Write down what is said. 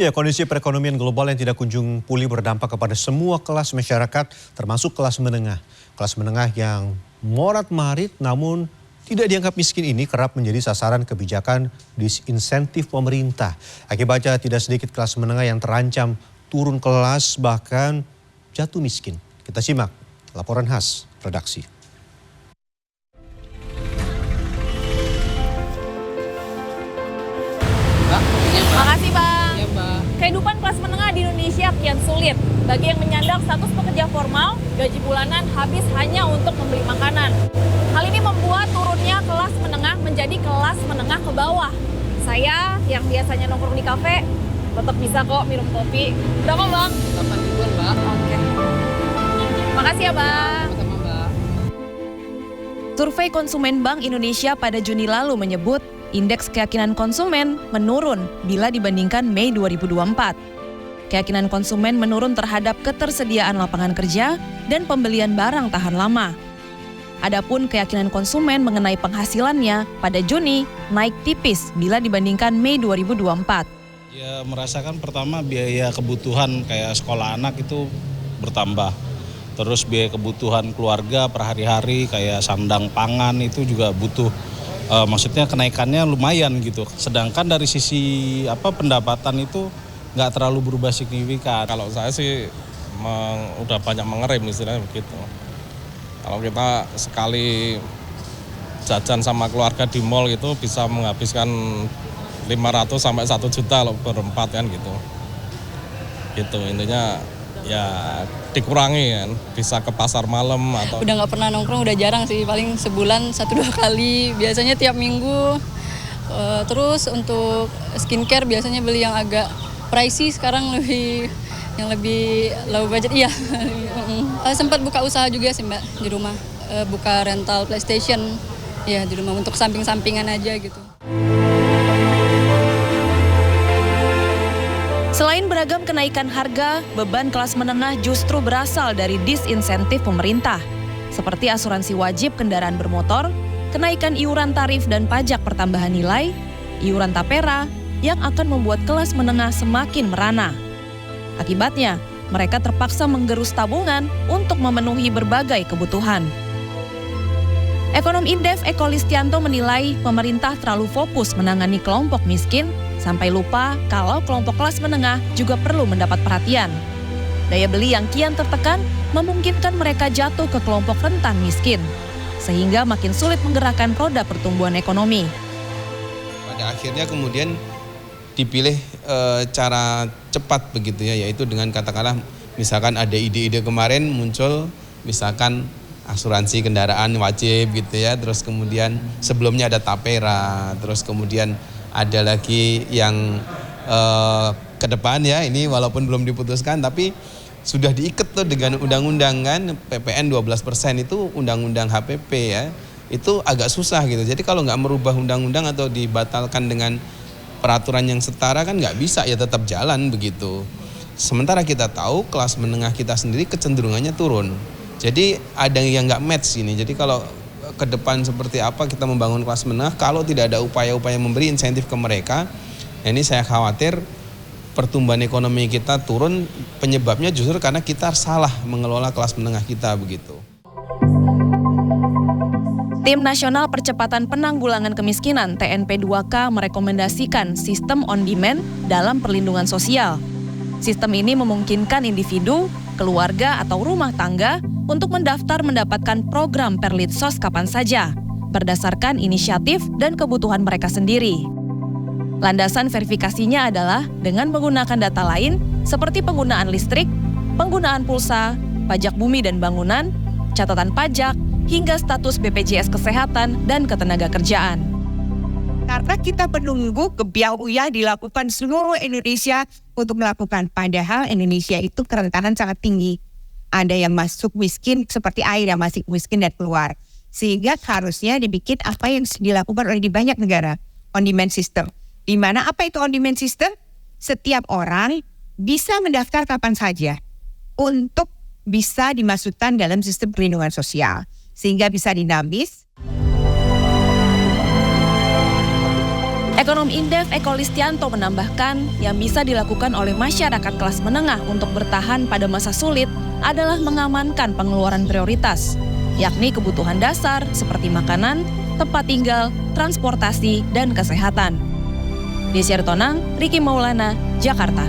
Ya, kondisi perekonomian global yang tidak kunjung pulih berdampak kepada semua kelas masyarakat, termasuk kelas menengah. Kelas menengah yang morat-marit namun tidak dianggap miskin ini kerap menjadi sasaran kebijakan disinsentif pemerintah. Akibatnya tidak sedikit kelas menengah yang terancam turun kelas bahkan jatuh miskin. Kita simak laporan khas redaksi. Makasih Bang. Ya, Mbak. Kehidupan kelas menengah di Indonesia kian sulit. Bagi yang menyandang status pekerja formal, gaji bulanan habis hanya untuk membeli makanan. Hal ini membuat turunnya kelas menengah menjadi kelas menengah ke bawah. Saya yang biasanya nongkrong di kafe, tetap bisa kok minum kopi. Berapa Bang? 8 ribuan Mbak. Oke. Makasih ya Bang. Sama Mbak. Survei Konsumen Bank Indonesia pada Juni lalu menyebut indeks keyakinan konsumen menurun bila dibandingkan Mei 2024. Keyakinan konsumen menurun terhadap ketersediaan lapangan kerja dan pembelian barang tahan lama. Adapun keyakinan konsumen mengenai penghasilannya pada Juni naik tipis bila dibandingkan Mei 2024. Ya, merasakan pertama biaya kebutuhan kayak sekolah anak itu bertambah. Terus biaya kebutuhan keluarga per hari-hari kayak sandang pangan itu juga butuh. Maksudnya kenaikannya lumayan gitu. Sedangkan dari sisi pendapatan itu nggak terlalu berubah signifikan. Kalau saya sih udah banyak mengerem istilahnya begitu. Kalau kita sekali jajan sama keluarga di mall itu bisa menghabiskan 500 sampai 1 juta loh berempat kan gitu. Gitu intinya ya dikurangi kan, bisa ke pasar malam atau... Udah nggak pernah nongkrong, udah jarang sih, paling sebulan 1-2 kali, biasanya tiap minggu. Terus untuk skincare biasanya beli yang agak pricey, sekarang yang lebih low budget, iya. Sempat buka usaha juga sih Mbak di rumah, buka rental PlayStation, ya di rumah untuk samping-sampingan aja gitu. Selain beragam kenaikan harga, beban kelas menengah justru berasal dari disinsentif pemerintah, seperti asuransi wajib kendaraan bermotor, kenaikan iuran tarif dan pajak pertambahan nilai, iuran tapera, yang akan membuat kelas menengah semakin merana. Akibatnya, mereka terpaksa menggerus tabungan untuk memenuhi berbagai kebutuhan. Ekonom Indef Eko Listianto menilai pemerintah terlalu fokus menangani kelompok miskin sampai lupa kalau kelompok kelas menengah juga perlu mendapat perhatian. Daya beli yang kian tertekan memungkinkan mereka jatuh ke kelompok rentan miskin, sehingga makin sulit menggerakkan roda pertumbuhan ekonomi. Pada akhirnya kemudian dipilih cara cepat begitu ya, yaitu dengan katakanlah misalkan ada ide-ide kemarin muncul misalkan asuransi kendaraan wajib gitu ya, terus kemudian sebelumnya ada tapera, terus kemudian ada lagi yang ke depan ya, ini walaupun belum diputuskan tapi sudah diikat tuh dengan undang-undang kan, PPN 12% itu undang-undang HPP ya, itu agak susah gitu. Jadi kalau nggak merubah undang-undang atau dibatalkan dengan peraturan yang setara kan nggak bisa ya, tetap jalan begitu. Sementara kita tahu kelas menengah kita sendiri kecenderungannya turun. Jadi ada yang nggak match ini. Jadi kalau ke depan seperti apa kita membangun kelas menengah kalau tidak ada upaya-upaya memberi insentif ke mereka, ini saya khawatir pertumbuhan ekonomi kita turun, penyebabnya justru karena kita salah mengelola kelas menengah kita begitu. Tim Nasional Percepatan Penanggulangan Kemiskinan TNP2K merekomendasikan sistem on demand dalam perlindungan sosial. Sistem ini memungkinkan individu, keluarga atau rumah tangga untuk mendaftar mendapatkan program Perlitsos kapan saja, berdasarkan inisiatif dan kebutuhan mereka sendiri. Landasan verifikasinya adalah dengan menggunakan data lain seperti penggunaan listrik, penggunaan pulsa, pajak bumi dan bangunan, catatan pajak, hingga status BPJS Kesehatan dan Ketenagakerjaan. Karena kita menunggu kebiauan dilakukan seluruh Indonesia untuk melakukan. Padahal Indonesia itu kerentanan sangat tinggi. Ada yang masuk miskin seperti air yang masih miskin dan keluar. Sehingga harusnya dibikin apa yang dilakukan oleh di banyak negara. On demand system. Di mana apa itu on demand system? Setiap orang bisa mendaftar kapan saja untuk bisa dimasukkan dalam sistem perlindungan sosial. Sehingga bisa dinamis. Ekonom Indef Eko Listianto menambahkan yang bisa dilakukan oleh masyarakat kelas menengah untuk bertahan pada masa sulit adalah mengamankan pengeluaran prioritas, yakni kebutuhan dasar seperti makanan, tempat tinggal, transportasi, dan kesehatan. Desy Aritonang, Riki Maulana, Jakarta.